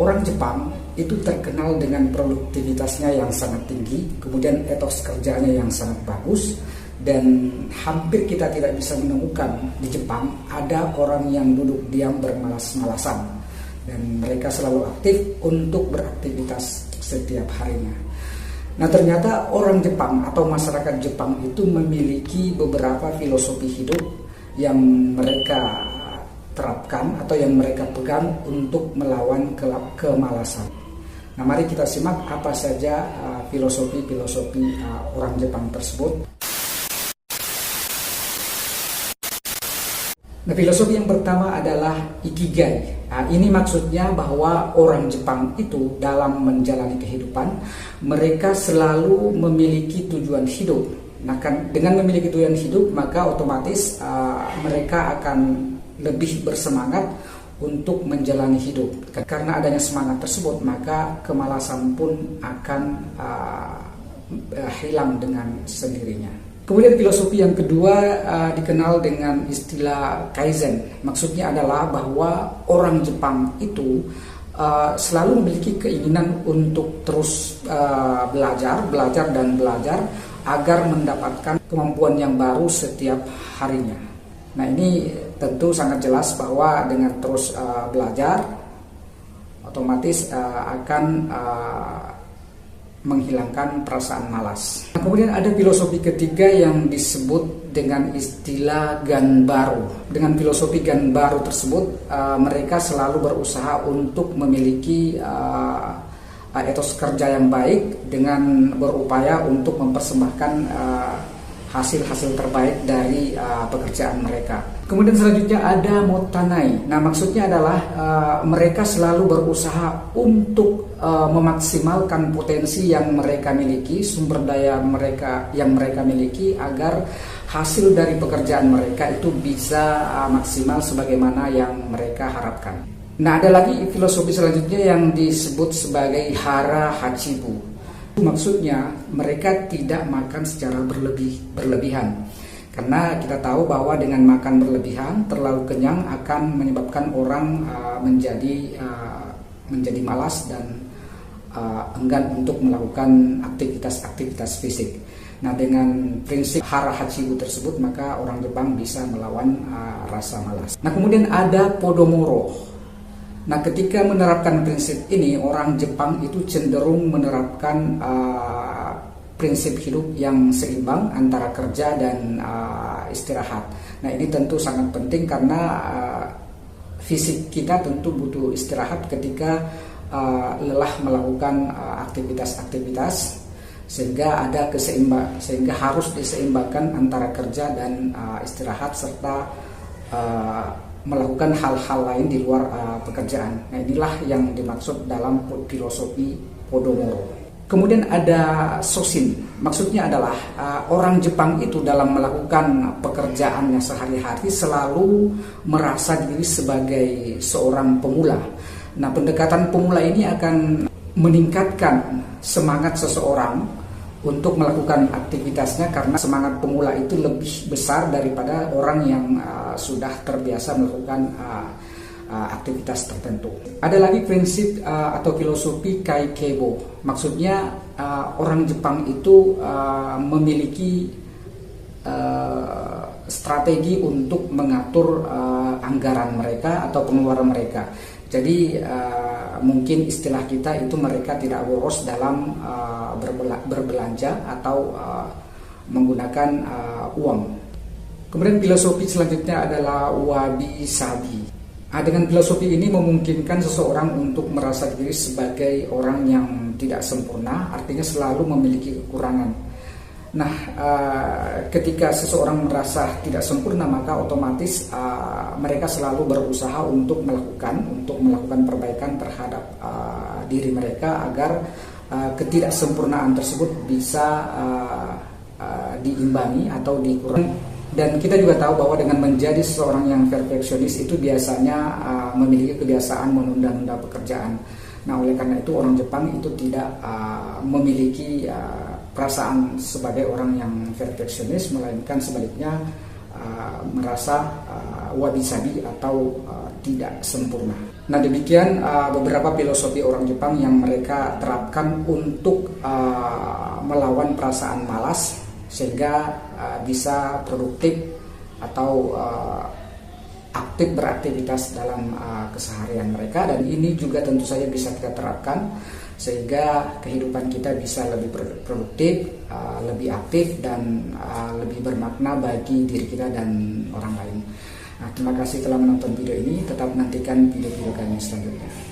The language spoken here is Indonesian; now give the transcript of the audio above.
Orang Jepang itu terkenal dengan produktivitasnya yang sangat tinggi, kemudian etos kerjanya yang sangat bagus, dan hampir kita tidak bisa menemukan di Jepang ada orang yang duduk diam bermalas-malasan, dan mereka selalu aktif untuk beraktivitas setiap harinya. Nah, ternyata orang Jepang atau masyarakat Jepang itu memiliki beberapa filosofi hidup yang mereka terapkan atau yang mereka pegang untuk melawan kemalasan. Nah, mari kita simak apa saja filosofi-filosofi orang Jepang tersebut. Nah, filosofi yang pertama adalah ikigai. Nah, ini maksudnya bahwa orang Jepang itu dalam menjalani kehidupan, mereka selalu memiliki tujuan hidup. Nah, dengan memiliki tujuan hidup, maka otomatis mereka akan lebih bersemangat untuk menjalani hidup. Karena adanya semangat tersebut, maka kemalasan pun akan hilang dengan sendirinya. Kemudian filosofi yang kedua dikenal dengan istilah kaizen. Maksudnya adalah bahwa orang Jepang itu selalu memiliki keinginan untuk terus belajar agar mendapatkan kemampuan yang baru setiap harinya. Nah, ini tentu sangat jelas bahwa dengan terus belajar otomatis akan menghilangkan perasaan malas. Nah, kemudian ada filosofi ketiga yang disebut dengan istilah Ganbaru. Dengan filosofi Ganbaru tersebut, mereka selalu berusaha untuk memiliki etos kerja yang baik dengan berupaya untuk mempersembahkan hasil-hasil terbaik dari pekerjaan mereka. Kemudian selanjutnya ada Motanai. Nah, maksudnya adalah mereka selalu berusaha untuk memaksimalkan potensi yang mereka miliki, sumber daya mereka yang mereka miliki, agar hasil dari pekerjaan mereka itu bisa maksimal sebagaimana yang mereka harapkan. Nah, ada lagi filosofi selanjutnya yang disebut sebagai Hara Hachibu. Maksudnya mereka tidak makan secara berlebihan, karena kita tahu bahwa dengan makan berlebihan terlalu kenyang akan menyebabkan orang menjadi malas dan enggan untuk melakukan aktivitas fisik. Nah, dengan prinsip Hara Hachibu tersebut, maka orang Jepang bisa melawan rasa malas. Nah, kemudian ada Podomoro. Nah, ketika menerapkan prinsip ini, orang Jepang itu cenderung menerapkan prinsip hidup yang seimbang antara kerja dan istirahat. Nah, ini tentu sangat penting karena fisik kita tentu butuh istirahat ketika lelah melakukan aktivitas, sehingga harus diseimbangkan antara kerja dan istirahat serta melakukan hal-hal lain di luar pekerjaan. Nah, inilah yang dimaksud dalam filosofi Podomoro. Kemudian ada Shoshin. Maksudnya adalah orang Jepang itu dalam melakukan pekerjaannya sehari-hari selalu merasa diri sebagai seorang pemula. Nah, pendekatan pemula ini akan meningkatkan semangat seseorang untuk melakukan aktivitasnya, karena semangat pemula itu lebih besar daripada orang yang sudah terbiasa melakukan aktivitas tertentu. Ada lagi prinsip atau filosofi Kaikebo. Maksudnya orang Jepang itu memiliki strategi untuk mengatur anggaran mereka atau pengeluaran mereka. Jadi mungkin istilah kita itu mereka tidak boros dalam berbelanja atau menggunakan uang. Kemudian filosofi selanjutnya adalah Wabi Sabi. Dengan filosofi ini memungkinkan seseorang untuk merasa diri sebagai orang yang tidak sempurna, artinya selalu memiliki kekurangan. Nah, ketika seseorang merasa tidak sempurna, maka otomatis mereka selalu berusaha untuk melakukan perbaikan terhadap diri mereka agar ketidaksempurnaan tersebut bisa diimbangi atau dikurangi. Dan kita juga tahu bahwa dengan menjadi seseorang yang perfeksionis itu biasanya memiliki kebiasaan menunda-nunda pekerjaan. Nah, oleh karena itu orang Jepang itu tidak memiliki perasaan sebagai orang yang perfeksionis, melainkan sebaliknya merasa wabi sabi atau tidak sempurna. Nah, demikian beberapa filosofi orang Jepang yang mereka terapkan untuk melawan perasaan malas sehingga bisa produktif atau aktif beraktivitas dalam keseharian mereka. Dan ini juga tentu saja bisa kita terapkan sehingga kehidupan kita bisa lebih produktif, lebih aktif, dan lebih bermakna bagi diri kita dan orang lain. Nah, terima kasih telah menonton video ini. Tetap nantikan video-video kami selanjutnya.